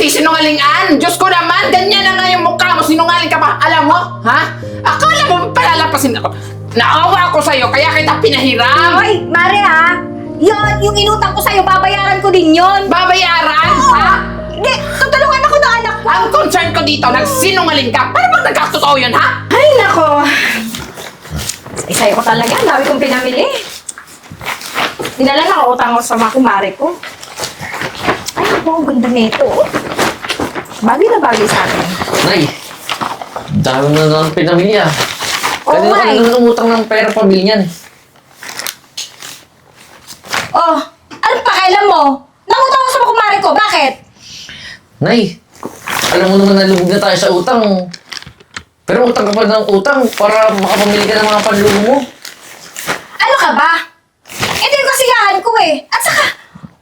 nagsisinungalingan. Diyos ko naman, ganyan na nga yung mukha mo. Sinungaling ka pa. Alam mo, ha? Akala mo palalapasin ako. Naawa ako sa'yo, kaya kita pinahiram. Hoy, Mare ha? Yung inutang ko sa'yo, babayaran ko din yon. Babayaran, Oo. ha? Hindi, tutulungan ako ng anak ko. Ang concern ko dito, nagsinungaling ka. Paano bang nagkatotoo yun, ha? Ay, nako. Sa'yo ko talaga, ang dami kong pinamili. Dinala na ako utang ko sa mga kumare ko. Ay, ako, ang ganda nito. Bagay na bagay sa akin. Nay, dami mo na lang pinamili ah. Oo, Kanina ka Nay. na umutang ng pera pabili niyan. Oh, anong pakialam mo? Nangutang ako sa mga kumare ko, bakit? Nay, alam mo naman nalubog na tayo sa utang. Pero utang ka pa ng utang para makapamili ka ng mga panlumo mo. Ano ka ba? Ito yung kasiyahan ko eh. At saka,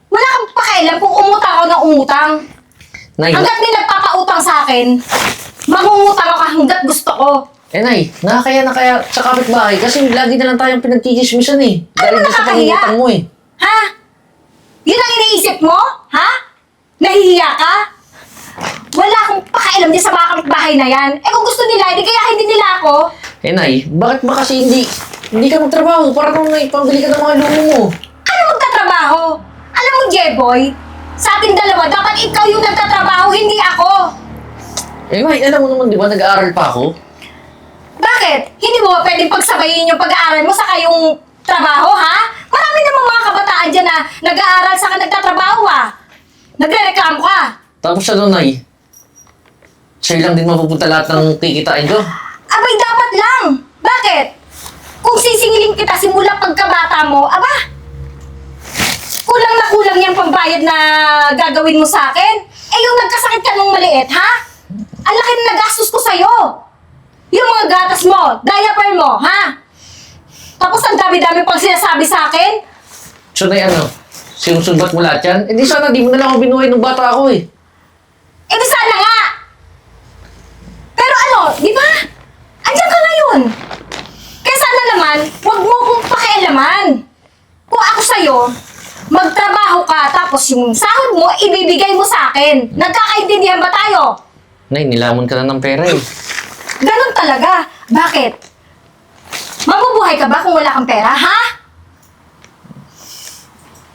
wala kang pakialam kung umutang ako ng umutang. Nay, Hanggat may nagpapautang sa akin, mangungutang ako hanggat gusto ko. Nay, nakakaya na kaya sa kapitbahay kasi lagi na lang tayong pinagkikismisan eh. Ano Dahil sa nakakahiya? pangutang mo eh. Ha? Yun ang iniisip mo? Ha? Nahihiya ka? Wala akong pakialam din sa mga kapitbahay na yan. Eh kung gusto nila, hindi kaya hindi nila ako. Eh Nay, bakit ba kasi hindi ka magtrabaho para nung pambili ka ng mga lumo mo? Ano magtatrabaho? Alam mo, Jeboy, sa ating dalawa, dapat ikaw yung nagtatrabaho, hindi ako. Eh Nay, alam mo naman di ba nag-aaral pa ako? Bakit? Hindi mo ba pwedeng pagsabayin yung pag-aaral mo saka yung trabaho, ha? Marami namang mga kabataan dyan na nag-aaral saka nagtatrabaho, ha? Nagre-reklamo ka. Tapos ano Nay? Sa'yo lang din mapupunta lahat ng kikitain ko? Abay, dapat lang. Bakit? Kung sisingilin kita simula pagkabata mo, aba, kulang na kulang yung pambayad na gagawin mo sa akin. Eh, yung nagkasakit ka nung maliit, ha? Ang laki na nagastos ko sa'yo. Yung mga gatas mo, diaper mo, ha? Tapos ang dami-dami pang sinasabi sa akin. So Nay, ano? Sinusunbat mo lahat yan? Eh di sana di mo na lang ako binuhay nung bata ako eh. Eh, di sana nga! Pero ano, di ba? Andiyan ka ngayon. Kaya sana naman, huwag mo akong pakialaman. Kung ako sa'yo, magtrabaho ka, tapos yung sahod mo, ibibigay mo sa akin. Nagkakaintindihan ba tayo? Nay, nilamon ka na ng pera eh. Ganon talaga. Bakit? Mabubuhay ka ba kung wala kang pera, ha?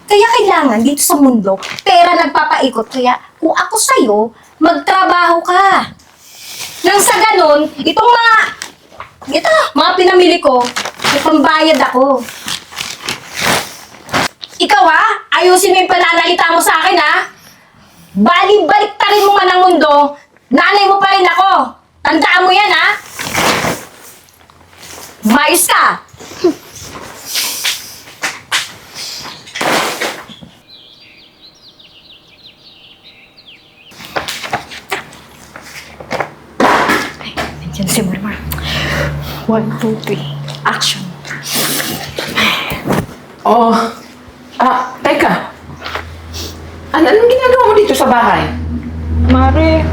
Kaya kailangan dito sa mundo, pera nagpapaikot. Kaya kung ako sa'yo, magtrabaho ka. Nang sa ganon, mga pinamili ko, may pambayad ako. Ikaw ha, ayusin mo yung pananalita mo sa akin ha. Balik-baliktarin mo man ang mundo, nanay mo pa rin ako. Tandaan mo yan ha. Mayos ka. Nandiyan si Marmar. 1, 2, 3. Action. Oh, teka. Anong ginagawa mo dito sa bahay? Mare,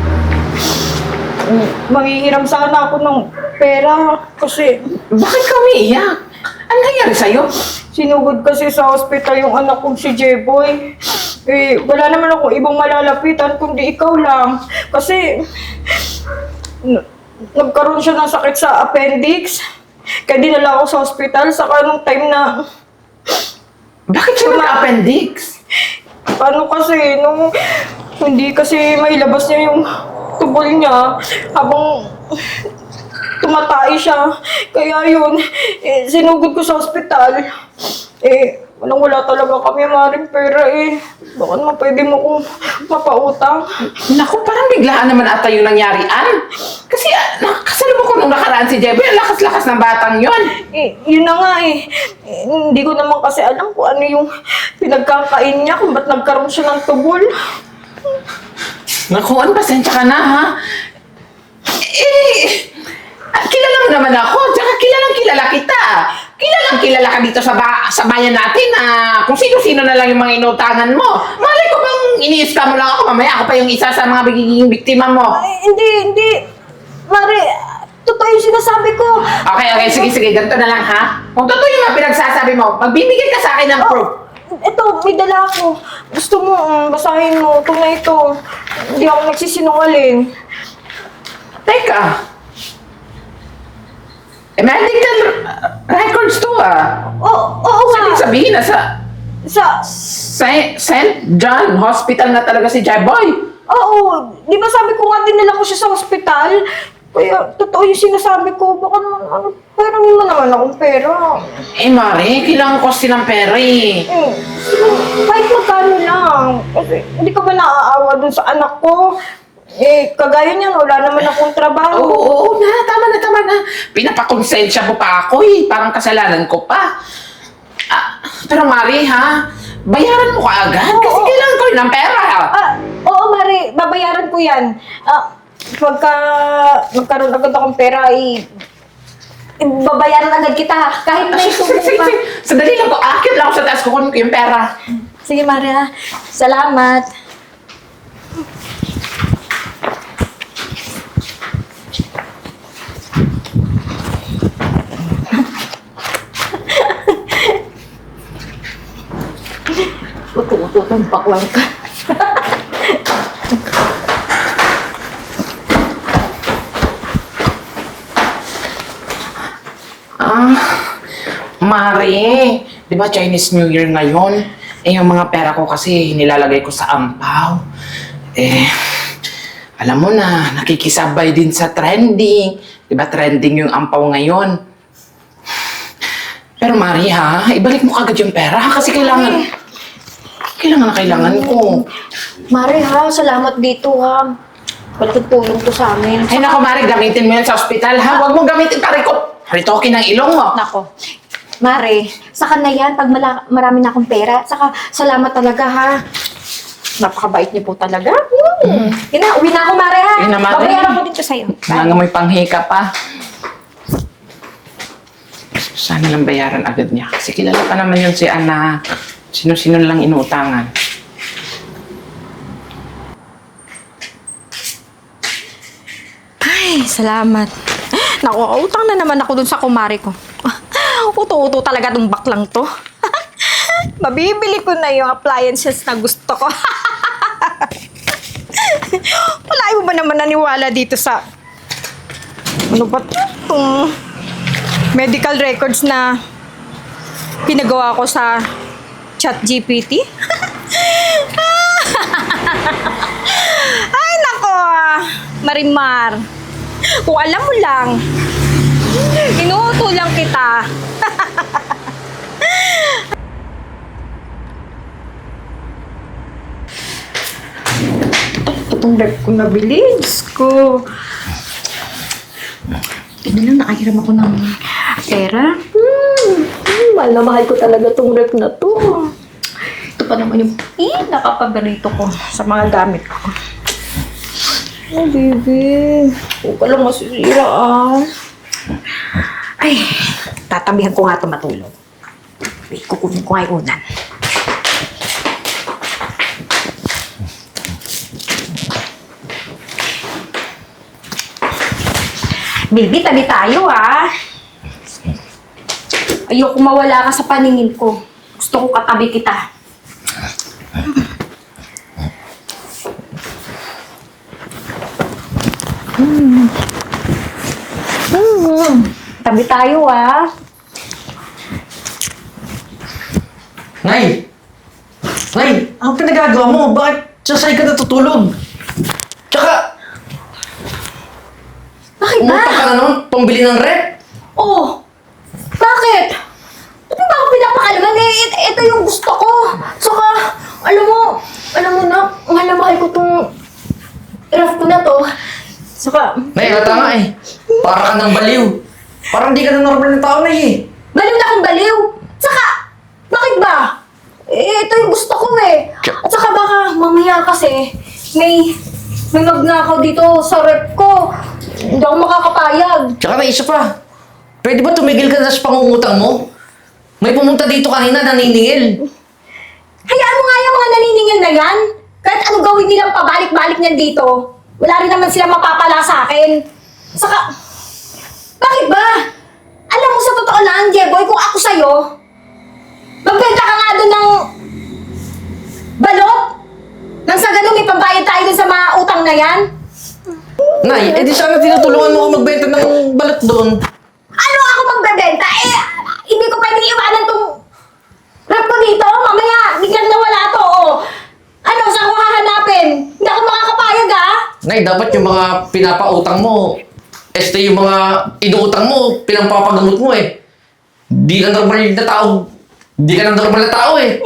manghihiram sana ako ng pera kasi Bakit ka umiiyak? Ano nangyari sa'yo? sinugod kasi sa hospital yung anak kong si Jeboy. Eh, wala naman akong ibang malalapitan kundi ikaw lang. Kasi nagkaroon siya ng sakit sa appendix. Kaya dinala ako sa hospital saka nung time na Bakit siya nag-appendix? paano kasi nung hindi kasi mailabas niya yung tubol niya habang tumatay siya. Kaya yun, sinugod ko sa ospital. Wala talaga kami maring pera eh. Baka naman pwede mo kong mapautang. Naku, parang biglaan naman ata yung nangyarian. Kasi nakasalubong ko nung nakaraan si Jeboy, ang lakas-lakas ng batang yon. Yun na nga eh. Hindi ko naman kasi alam kung ano yung pinagkakain niya, kung ba't nagkaroon siya ng tubol. Naku, pasensya ka na ha. Kilala mo naman ako, tsaka kilala kita. Kilala ka dito sa bayan natin na kung sino-sino na lang yung mga inutangan mo. Malay ko bang iniiska mo lang ako, mamaya ako pa yung isa sa mga magiging biktima mo. Hindi. Mare, totoo yung sinasabi ko. Okay, sige, ganito na lang ha. Kung totoo yung mga pinagsasabi mo, magbibigay ka sa akin ng proof. Ito, may dala ako. Gusto mo, basahin mo. Ito na ito. Hindi ako nagsisinungaling. Teka. Medical records to Oo nga. Ibig sabihin na sa Sa, St. John Hospital na talaga si Jeboy. oo. Di ba sabi ko nga dinala ko siya sa ospital? Kaya, totoo yung sinasabi ko. Baka naman, pero mo naman akong pera. Eh, Mari, kailangan ko ng pera eh. Kahit magkano lang. Kasi, hindi ka ba naaawa dun sa anak ko? Kagaya niyan, wala naman akong trabaho. Oo, tama na. Pinapakonsensya mo pa ako eh. Parang kasalanan ko pa. Pero Mari ha, bayaran mo ka agad kasi Oo. kailangan ko rin ng pera. Oo, Mari, babayaran ko yan. Pagka magkaroon agad akong pera, babayaran agad kita. Kahit may subo pa. Sandali lang po, akit lang ako sa taas, kukunin ko yung pera. Sige, Mari ha. Salamat. Uto-uto, baklang ka. Mari, di ba Chinese New Year ngayon? Yung mga pera ko kasi nilalagay ko sa ampaw. Alam mo na, nakikisabay din sa trending. Di ba trending yung ampaw ngayon? Pero Mari ha, ibalik mo kagad yung pera kasi kailangan ko. Mari ha, salamat dito ha. Malaking tulong to sa amin. Ay nako Mari, gamitin mo yan sa ospital ha. Huwag mong gamitin paritokin ng ilong mo. Nako. Mare, saka na yan pag marami na akong pera. Saka salamat talaga ha. Napakabait niyo po talaga. Yun na, uwi na ako, Mare ha. Yun na, Mare. Babayaran ko dito sa'yo. Mga may panghika pa. Sana lang bayaran agad niya. Kasi kilala pa naman yun si Ana. Sino-sino lang inuutangan. Ay, salamat. Naku, utang na naman ako dun sa kumari ko. Uto-uto talaga tong baklang to. Mabibili ko na yung appliances na gusto ko. Wala mo ba naman naniwala dito sa... Ano ba ito? Itong medical records na pinagawa ko sa ChatGPT? Ay, nako! Marimar, kung alam mo lang, inuuto lang kita. Itong bag ko nabili. Diyos ko. Ito lang, nakahiram ako ng pera. Mahal na mahal ko talaga itong rep na to. Ito pa naman yung nakapaborito ko sa mga gamit ko. Oh, baby. Huwag ka lang masisira, Ay, tatabihan ko nga ito matulog. Wait, kukunin ko nga yung unan. Baby, tabi tayo Ayoko mawala ka sa paningin ko. Gusto ko katabi kita. Tabi tayo Nay! Nay! Ano pinagagawa mo? Bakit sasay ka natutulog? Tsaka, Bakit ba? umutang ka na naman pambili ng rep? Oh! Bakit? Ano ba ako pinapakalaman? Ito yung gusto ko. Saka, alam mo na, mahal na mahal ko tong ref ko na to. Saka, Nay, halata nga eh. Para ka ng baliw. Parang di ka na normal ng tao na eh. baliw na akong baliw. Saka, bakit ba? Ito yung gusto ko At saka baka mamaya kasi, may magnakaw dito sa ref ko. Hindi ako makakapayag. Tsaka may isa pa. Pwede ba tumigil ka na sa pangungutang mo? May pumunta dito kanina naniningil. Hayaan mo nga yung mga naniningil na yan. Kahit ano gawin nilang pabalik-balik niyan dito, wala rin naman sila mapapala sa akin. Saka, bakit ba? Alam mo sa totoo lang, Jeboy, kung ako sa'yo, magbenta ka nga doon ng Balot? Nang sa ganun, may pambayad tayo dun sa mga utang na yan? Nay, edi sana tinutulungan mo ako magbenta ng balot doon. Ano ako magbebenta? Hindi ko pwedeng iwanan tong rap ko dito. Mamaya, biglang nawala to. Oh. Ano, saan ko hahanapin? Hindi ako makakapayag, ah. Nay, dapat yung mga pinapautang mo, yung mga inuutang mo, pinampapagamot mo eh. Di ka normal na tao. Di ka na normal na tao eh.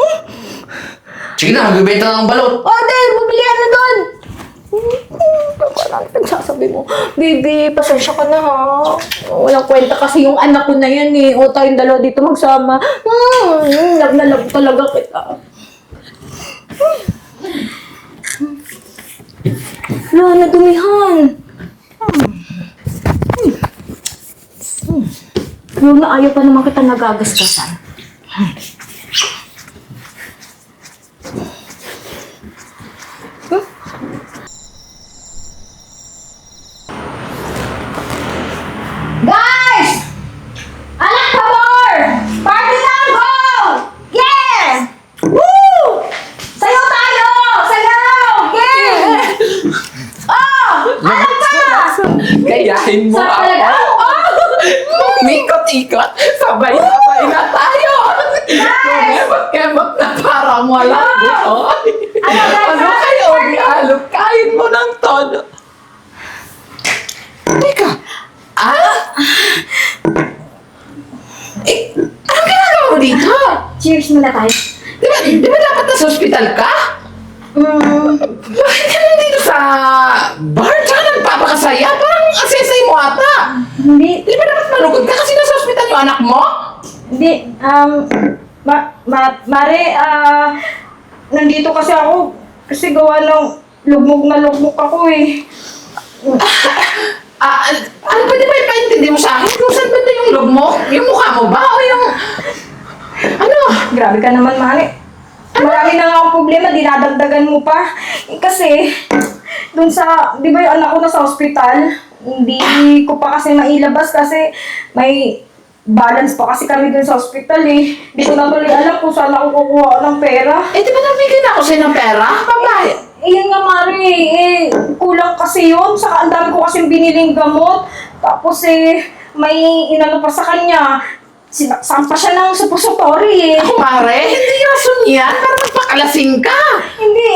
Sige na, magbibenta na ng balot. Order, bumili ka na doon. Nagsasabi mo, baby, pasensya ka na ha. Walang kwenta kasi yung anak ko na yan eh. O tayong dalawa dito magsama. Love na love talaga kita. Wala na dumihan. Yung na ayaw pa naman kita nagagasgasan. Guys! Anak pabor! Party time go! Yeah! Woo! Sayo tayo! Sayaw! Yeah! Oh! Alam ka! Gayahin mo Sarap talaga! ako. Oh! Mikot-ikot. Sabay-sabay na tayo. Kemot-kemot na parang walang buto. Ano, guys? Ano kayo? Alok, kain mo ng tono. Teka. Anong ginagawa mo dito? Cheers muna tayo. Di ba dapat nasa ospital ka? Bakit ka nandito sa bar? Tsaka nagpapakasaya? Parang asesay mo ata. Hindi, Di ba dapat malugod ka kasi nasa ospital yung anak mo? hindi, Mare, nandito kasi ako kasi gawa ng lugmok na lugmok ako eh. Ano ba di ba ipaintindi mo sa akin? Kung saan ba yung loob mo? Yung mukha mo ba? O yung... Ano? Grabe ka naman, Mare. Marami na nga akong problema, dinadagdagan mo pa. Kasi, dun sa, di ba yung anak ko na sa ospital, hindi ko pa kasi mailabas kasi may balance pa kasi kami dun sa ospital eh. Hindi ko na tuloy alam kung saan ako kukuha ng pera. Eh, di ba nabigay na ako sa'yo ng pera? Papay. Yun nga, Mare, kulang kasi yun. Saka ang dami ko kasi biniling gamot. Tapos may inano pa sa kanya. Sinaksan pa siya ng suppository eh. Ako, Mare, hindi rason yan. Para magpakalasing ka. Hindi,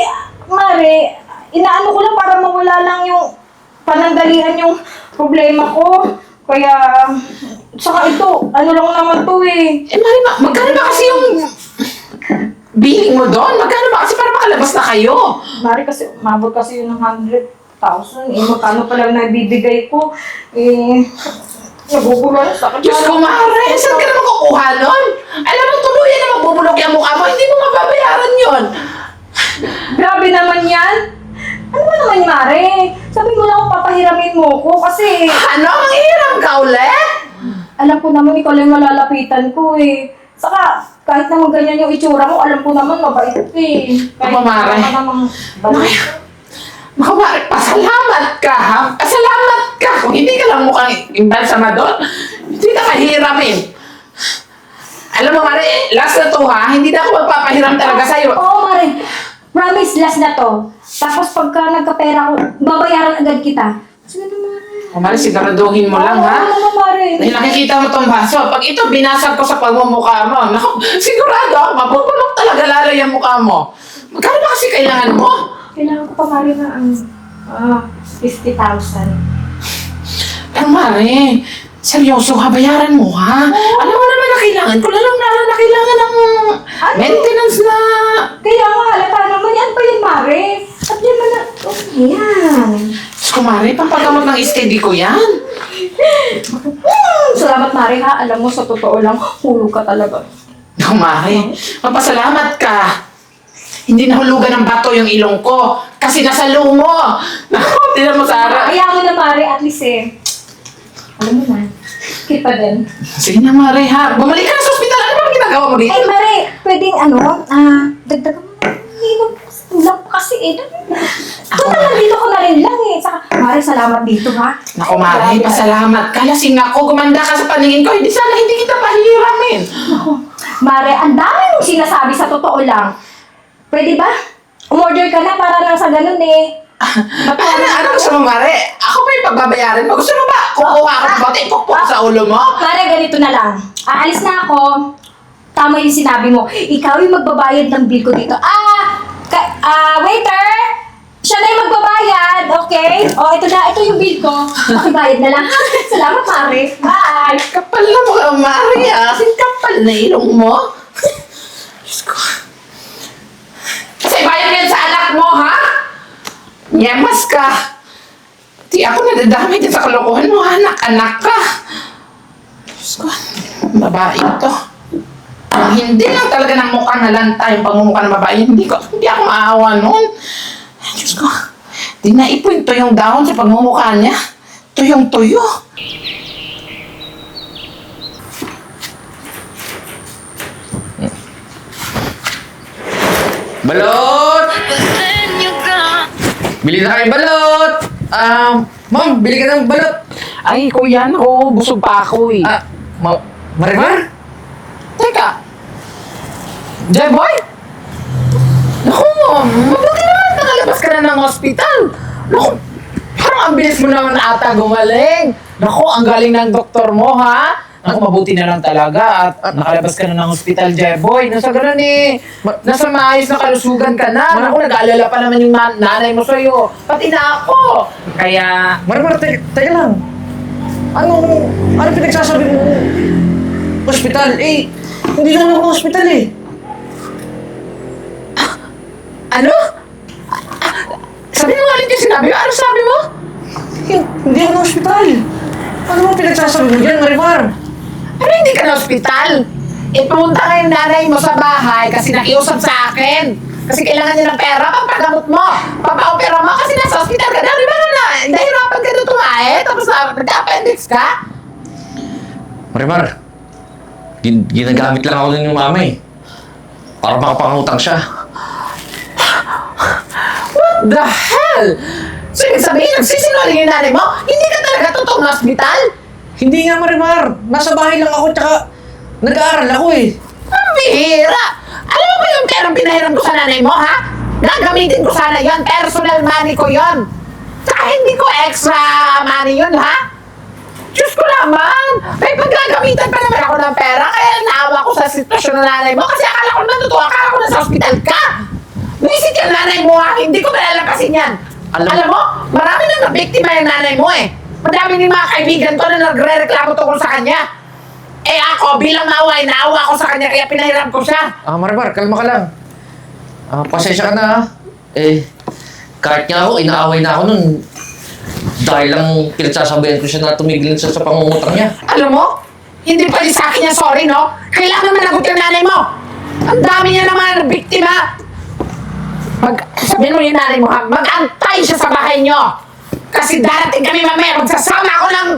Mare, inaano ko lang para mawala lang yung panandalian yung problema ko. Kaya, saka ito, ano lang naman to eh. Eh, Mare, magkano ba kasi yung billing mo doon? Magkano ba kasi para makalabas na kayo? Mare, kasi, mabot kasi yun ng 100,000 eh. Magkano pa lang nabibigay ko. Nagugulan sa akin. Diyos ko, Mare, saan ka naman kukuha nun? Alam mo, tuluyan na magbubulok yung mukha mo. Hindi mo mababayaran yun. Grabe naman yan. Ano ba naman, Mare? Sabi mo lang papahiramin mo ko kasi Ano? Manghiram ka ulit? alam ko naman ikaw lang malalapitan ko eh. Saka, kahit naman ganyan yung itsura mo, alam ko naman mabait eh. Kahit Ako, Mare. wala ka namang balik. Mga Mare, pasalamat ka, ha? Pasalamat ka. Kung hindi ka lang mukhang imbalsamador, hindi ka mahiramin. Alam mo, Mare, last na to, ha? Hindi na ako magpapahiram talaga sa'yo. Oo, Mare. Promise, last na to. Tapos pagka nagkapera ko, babayaran agad kita. Sige na, Mare. O, Mare, siguraduhin mo lang, ha? Oo, naman, Mare. Dahil nakikita mo tong baso. Pag ito, binasag ko sa pagmumukha mo. Naku, sigurado ako, mapupulok talaga lalo yung mukha mo. Magkano ba kasi kailangan mo? Kailangan ko pa, Mare, na 50,000. Pero Mare, seryoso ha, bayaran mo ha? Alam mo naman na kailangan ko, lalong-lalo na kailangan ng maintenance na... Kaya nga, halata naman yan pa yun, Mare. At yan man na... Oh, yan. Diyos ko, Mare, pampagamot ng steady ko yan. Salamat, Mare, ha. Alam mo, sa totoo lang, hulog ka talaga. Naku, Mare, magpasalamat ka. Hindi nahulugan ng bato yung ilong ko kasi nasa lumo. Naku, tinan mo, Sarah. Kaya mo na, Mare, at least alam mo na, kita din. Sige na, Mare, ha? Bumalik ka na sa ospital. Ano ba ginagawa mo dito? Ay, Mare, pwedeng dagdagan mo na. Inom, ulang pa kasi Total lang dito ko na rin lang Saka, Mare, salamat dito, ha. Naku, Mare, pasalamat ka. Lasing ako, gumanda ka sa paningin ko. Hindi sana hindi kita pahiramin. Naku, Mare, ang dami mong sinasabi sa totoo lang. Pwede ba? Umorder ka na para lang sa ganun eh. Ano gusto mo, Mare? Ako pa yung pagbabayaran mo. Gusto mo ba? Kukuha ka ng bote, ipukpok sa ulo mo? Pare, ganito na lang. Aalis na ako. Tama yung sinabi mo. Ikaw yung magbabayad ng bill ko dito. Waiter! Siya na yung magbabayad, okay? O, ito na. Ito yung bill ko. Pakibayad na lang. Salamat, pare. Bye! Kapal na mo, Mare, ah. Kasi kapal na ilong mo. Diyos ko. Kasi bayad yan sa anak mo, ha? Nyemas ka. Di ako nadadamay din sa kalokohan mo, anak-anak ka. Diyos ko, babae ito. Kung hindi lang talaga ng mukha na lanta yung pangmumukha ng babae, hindi ako maawa nun. Diyos ko, di naipon yung dahon sa pagmumukha niya. Tuyong-tuyo. Balot! Bili na kayo balot! Ma'am, bili ka ng balot! Ay, kuya, ako, busog pa ako eh. Marimar? Teka. Jeboy? Naku, mabuti naman nakalabas ka na ng hospital. Naku, parang ang bilis mo naman ata gumaling. Naku, ang galing ng doktor mo, ha? Naku, mabuti na lang talaga at nakalabas ka na ng hospital, Jeboy. Nasa ganun eh. Nasa maayos na kalusugan ka na. Naku, nag-aalala pa naman yung nanay mo sa'yo. Pati na ako. Kaya, Marimar, teka lang. Ano pinagsasabi mo? Hospital? Eh, hindi naman ako hospital eh. ano? Sabi mo nga ulit yung sinabi mo. Ano sabi mo? Hindi ako hospital. Ano mo pinagsasabi mo dyan, Marimar? Ano hindi ka na ospital? Eh, pumunta nga yung nanay mo sa bahay kasi nakiusap sa akin. Kasi kailangan niya ng pera pampagamot mo. Papa-opera mo kasi nasa ospital ka na. Di ba na? Nahirapan ka doon tumae. Tapos nagka-appendix ka. Marimar, ginagamit lang ako ng mama eh. Para makapangutang siya. What the hell? So, ibig sabihin, nagsisinungaling yung nanay mo? Hindi ka talaga totoong na ospital? Hindi nga, Marimar. Nasa bahay lang ako, tsaka nag-aaral ako eh. Ang bihira! Alam mo ba yung perang pinahiram ko sa nanay mo, ha? Gagamitin ko sana yon, personal money ko yon. Saka hindi ko extra money yun, ha? Diyos ko naman! May paggagamitan pa naman ako ng pera, kaya naawa ko sa sitwasyon ng nanay mo kasi akala ko naman totoo, akala ko nasa ospital ka! Visit yung nanay mo, ha? Hindi ko malalampasin yan! Alam mo, marami nang nabiktima yung nanay mo, eh. Madami din mga kaibigan ko na nagre-reklamo tungkol sa kanya. Eh ako, bilang maway, naawa ko sa kanya kaya pinahiram ko siya. Marimar, kalma ka lang. Pasensya ka na ha. Eh, kahit nga ako, inaaway na ako nun. Dahil lang pinagsasabihan ko siya na tumigil siya sa pangungutang niya. Alam mo, hindi pa rin sa akin yan, sorry, no? Kailangan managot yung nanay mo. Ang dami niya naman biktima. Sabihin mo yung nanay mo, ha? Mag-antay siya sa bahay niyo. Kasi darating kami mamaya, magsasama ako ng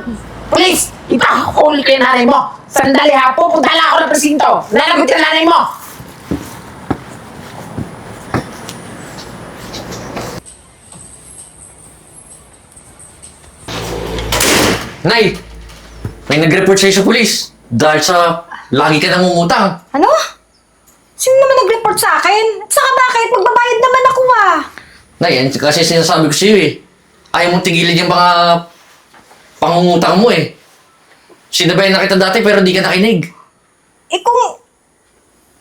police. Ipahuli ko yung nanay mo. Sandali ha, pupunta lang ako ng presinto. Nanagot yung nanay mo. Nay! May nag-report sa'yo sa pulis. Dahil sa lagi ka nangungutang. Ano? Sino naman nag-report sa akin? At saka bakit? Magbabayad naman ako ah. Nay, yan kasi sinasabi ko sa'yo eh. Ayaw mong tigilan yung mga pangungutang mo eh. Sinabayan na kita dati pero di ka nakinig. Eh kung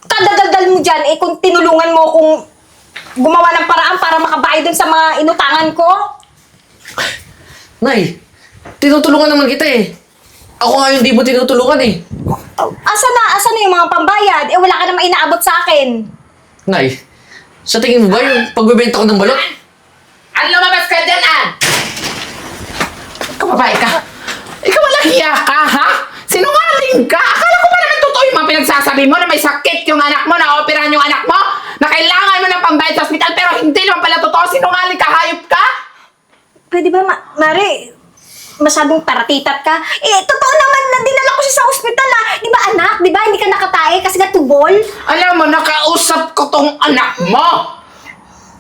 kadadaldal mo dyan, eh kung tinulungan mo kung gumawa ng paraan para makabayad dun sa mga inutangan ko. Nay, tinutulungan naman kita eh. Ako nga yung di mo tinutulungan eh. Asa na yung mga pambayad? Eh wala ka naman inaabot sa akin. Nay, sa tingin mo ba yung pagbebenta ko ng balot? Ano lumabas ka dyan, Ann? Kababae ka? Ikaw walang hiya ka, ha? Sinungaling ka? Akala ko pa naman totoo yung mga pinagsasabi mo na may sakit yung anak mo, na operahan yung anak mo, na kailangan mo ng pambayad sa ospital, pero hindi naman pala totoo. Sinungaling ka, hayop ka? Pwede ba, Mare? Masyadong paratitat ka. Eh, totoo naman na dinala ko siya sa ospital ah. Di ba anak? Di ba hindi ka nakatae kasi natubol? Alam mo, nakausap ko tong anak mo.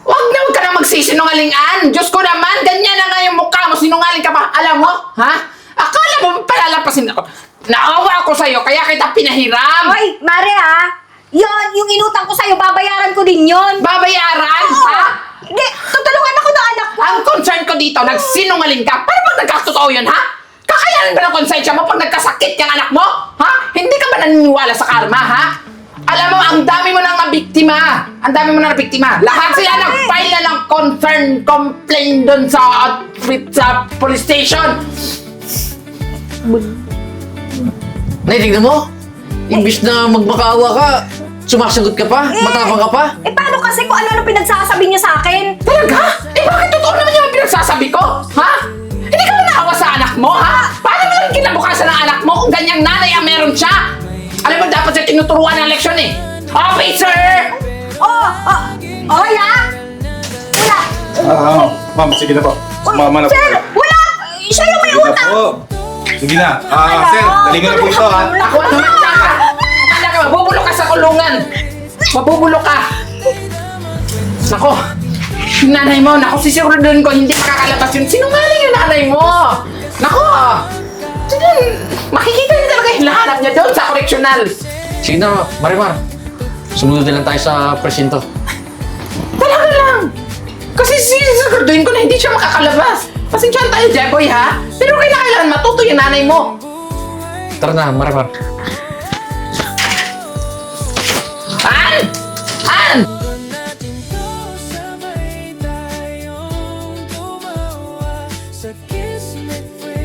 Huwag naman ka na magsisinungaling, Ann. Diyos ko naman, ganyan na nga yung mukha mo. Sinungaling ka pa. Alam mo, ha? Akala mo palalapasin ako. Naawa ako sa'yo, kaya kita pinahiram. Hoy, Mare ah. Yon, yung inutang ko sa'yo, babayaran ko din yon. Babayaran, ha? Hindi, tutulungan ako ng anak ko. Ang concern ko dito, nagsinungaling ka. Paano pag nagkatotoo yun, ha? Kakayanin ba ng konsensya mo pag nagkasakit yung anak mo? Ha? Hindi ka ba naniniwala sa karma, ha? Alam mo, ang dami mo nang nabiktima. Ang dami mo nang nabiktima. Lahat sila nag-file na ng concern complaint doon sa police station. Tignan mo? Imbis na magmakaawa ka, sumasagot ka pa? Matapang ka pa? Eh, paano kasi kung ano pinagsasabi niyo sa akin? Talaga? Eh bakit totoo naman yung pinagsasabi ko? Ha? Hindi ka ba naawa sa anak mo, ha? Paano mo lang kinabukasan ng anak mo kung ganyang nanay ang meron siya? Alam mo, dapat siya tinuturuan ng leksyon eh. Officer! Wala? Wala. Ma'am, sige na po. Sumama na po. Sir, wala! Siya yung may Sige na utang! po. Sige na. Sir, dali ko na po ito, ha? Ako ang tumanda ka! Tumanda ka, mabubulok ka sa kulungan! Mabubulok ka! Nako, yung nanay mo, nako, sisiguraduhin ko, hindi makakalabas yun. Sinungaling yung nanay mo! Nako! Makikita niyo talaga yung lahanap niya doon sa correctional. Sige na, Marimar. Sumunod na lang tayo sa presinto. Talaga lang! Kasi sisiguraduhin ko na hindi siya makakalabas. Pasensyahan tayo, Jeboy, ha? Pero kailangan matuto yung nanay mo. Tara na, Marimar.